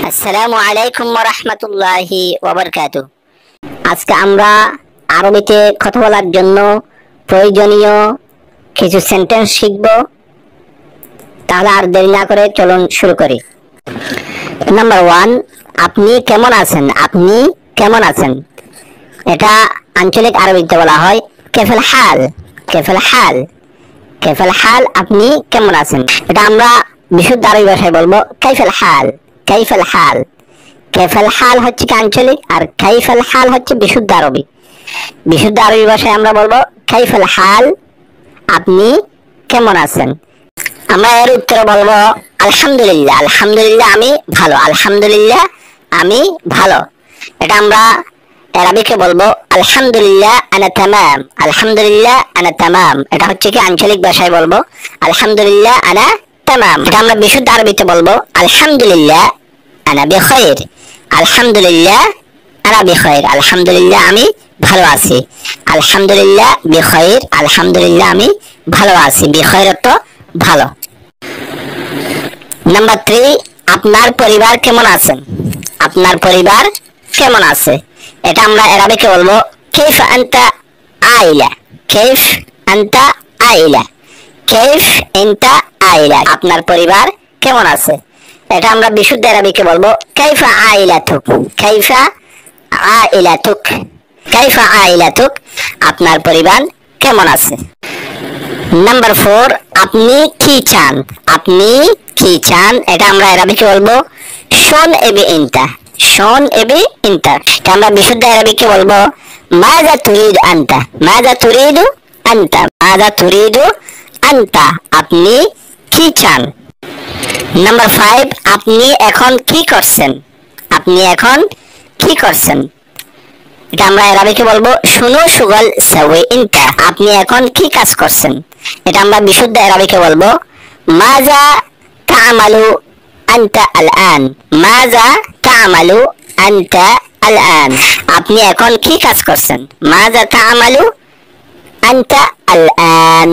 আসসালামু আলাইকুম ওয়া রাহমাতুল্লাহি ওয়া বারাকাতুহু। আজকে আমরা আরবিতে কথা বলার জন্য প্রয়োজনীয় কিছু সেন্টেন্স শিখব। তাহলে আর দেরি না করে চলুন শুরু করি। নাম্বার 1, আপনি কেমন আছেন? আপনি কেমন আছেন? এটা আঞ্চলিক আরবিতে বলা হয় কেফাল হাল। কেফাল হাল, কেফাল হাল, আপনি কেমন আছেন? এটা আমরা বিশুদ্ধ আরবি ভাষায় বলবো কাইফাল হাল। কাইফাল হাল, কেফাল হাল হচ্ছে আঞ্চলিক, আর কাইফাল হাল হচ্ছে বিশুদ্ধ আরবি। বিশুদ্ধ আরবি ভাষায় আমরা বলবো কাইফাল হাল, আপনি কেমন আছেন? আমরা এর উত্তরে বলবো আলহামদুলিল্লাহ। আলহামদুলিল্লাহ, আমি ভালো। আলহামদুলিল্লাহ, আমি ভালো। এটা আমরা আরবিকে বলবো আলহামদুলিল্লাহ আনা তামাম। আলহামদুলিল্লাহ আনা তামাম, এটা হচ্ছে কি আঞ্চলিক ভাষায় বলবো আলহামদুলিল্লাহ আনা তামাম। এটা আমরা বিশুদ্ধ আরবিতে বলবো আলহামদুলিল্লাহ আনা বিখাইর। আলহামদুলিল্লাহ আনা বিখাইর, আলহামদুলিল্লাহ আমি ভালো আছি। আলহামদুলিল্লাহ বিখাইর, আলহামদুলিল্লাহ আমি ভালো আছি। বিখাইর তো ভালো। নাম্বার 3, আপনার পরিবার কেমন আছেন? আপনার পরিবার কেমন আছে? এটা আমরা আরবিতে বলবো কাইফ আনতা আইলা। কাইফ আনতা আইলা। কাইফ আনতা আইলা, আপনার পরিবার কেমন আছে? এটা আমরা বিশুদ্ধ আরবিতে বলবো কাইফা আইলাতুক। কাইফা আইলাতুক। কাইফা আইলাতুক, আপনার পরিবার কেমন আছে? নাম্বার 4, আপনি কি চান? আপনি কি চান? এটা আমরা আরবিতে বলবো শোন এবি ইনতা। শোন এবি ইনতা, এটা আমরা বিশুদ্ধ আরবিতে বলবো মাযা তুরিদু আনতা। মাযা তুরিদু আনতা। মাযা তুরিদু আনতা, আপনি কি চান? নাম্বার 5, আপনি এখন কি করছেন? আপনি এখন কি করছেন? এটা আমরা আরবিতে বলবো শুনো শুগল সাওয়ি ইনতা। আপনি এখন কি কাজ করছেন? এটা আমরা বিশুদ্ধ আরবিতে বলবো মাযা তা'মালু আনতা আল-আন। মাযা তা'মালু আনতা আল-আন, আপনি এখন কি কাজ করছেন? মাযা তা'মালু আনতা আল-আন।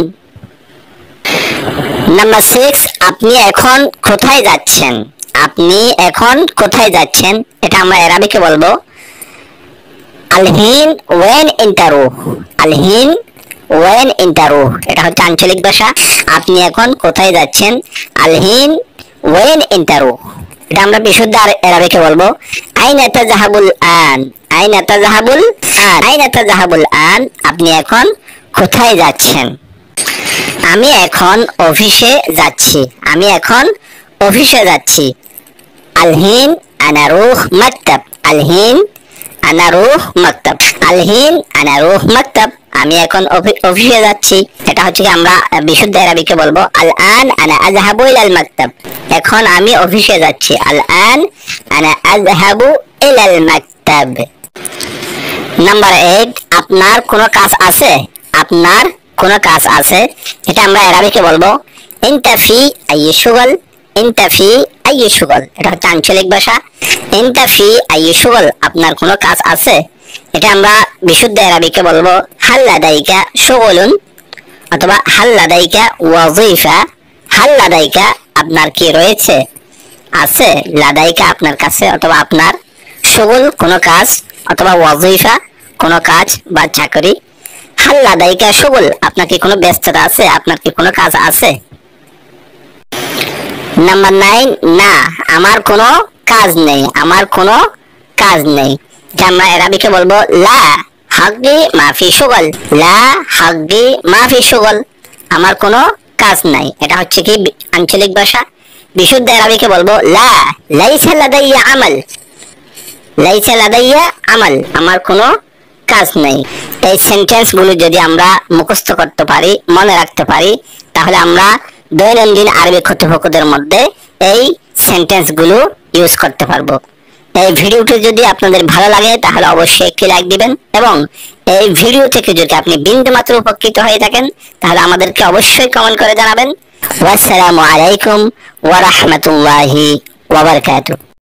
নাম্বার 6, আপনি এখন কোথায় যাচ্ছেন? আপনি এখন কোথায় যাচ্ছেন? এটা আমরা আরবিতে বলবো আলহিন ওয়েন ইন্টারু। আলহিন ওয়েন ইন্টারু, এটা হচ্ছে আঞ্চলিক ভাষা। আপনি এখন কোথায় যাচ্ছেন? আলহিন ওয়েন ইন্টারু, এটা আমরা বিশুদ্ধ আরবিতে বলবো আইনা তাযহাবুল আন। আইনা তাযহাবুল আন। আইনা তাযহাবুল আন, আপনি এখন কোথায় যাচ্ছেন? আমি এখন অফিসে যাচ্ছি। আমি এখন অফিসে যাচ্ছি। আলহিন আনা রুহ মাকতাব। আলহিন আনা রুহ মাকতাব। আলহিন আনা রুহ মাকতাব, আমি এখন অফিসে যাচ্ছি। এটা হচ্ছে কি আমরা বিশুদ্ধ আরবিতে বলবো আল আন আনা আযহাবু ইলাল মাকতাব। এখন আমি অফিসে যাচ্ছি। আল আন আনা আযহাবু ইলাল মাকতাব। নাম্বার 8, আপনার কোনো কাজ আছে? আপনার কোনো কাজ আছে? এটা আমরা আরবিতে বলবো ইনতা ফি আই শুগল। ইনতা ফি আই শুগল, এটা হচ্ছে আঞ্চলিক ভাষা। ইনতা ফি আই শুগল, আপনার কোনো কাজ আছে? এটা আমরা বিশুদ্ধ আরবিতে বলবো হাল লাদাইকা শুগলুন অথবা হাল লাদাইকা ওয়াজিফা। হাল লাদাইকা, আপনার কি রয়েছে? আছে। লাদাইকা, আপনার কাছে অথবা আপনার। শুগল, কোনো কাজ, অথবা ওয়াজিফা, কোনো কাজ বা চাকরি। হাল লাদাইকা শুগল, আপনার কি কোনো ব্যস্ততা আছে? আপনার কি কোনো কাজ আছে? নাম্বার 9, না, আমার কোনো কাজ নেই। আমার কোনো কাজ নেই, যা আমরা আরবিতে বলবো লা হাগি মাফি শুগল। লা হাগি মাফি শুগল, আমার কোনো কাজ নাই। এটা হচ্ছে কি আঞ্চলিক ভাষা। বিশুদ্ধ আরবিতে বলবো লা লাইসা লাদাইয়া আমাল। লাইসা লাদাইয়া আমাল, আমার কোনো কাজ নাই। এই সেন্টেন্স গুলো যদি আমরা মুখস্থ করতে পারি, মনে রাখতে পারি, তাহলে আমরা দৈনন্দিন আরবি কথোপকথনের মধ্যে এই সেন্টেন্স গুলো ইউজ করতে পারবো। এই ভিডিওটি যদি আপনাদের ভালো লাগে তাহলে অবশ্যই একটি লাইক দিবেন, এবং এই ভিডিও থেকে যদি আপনি বিন্দুমাত্র উপকৃত হয়ে থাকেন তাহলে আমাদেরকে অবশ্যই কমেন্ট করে জানাবেন। ওয়াসসালামু আলাইকুম ওয়া রাহমাতুল্লাহি ওয়া বারাকাতুহু।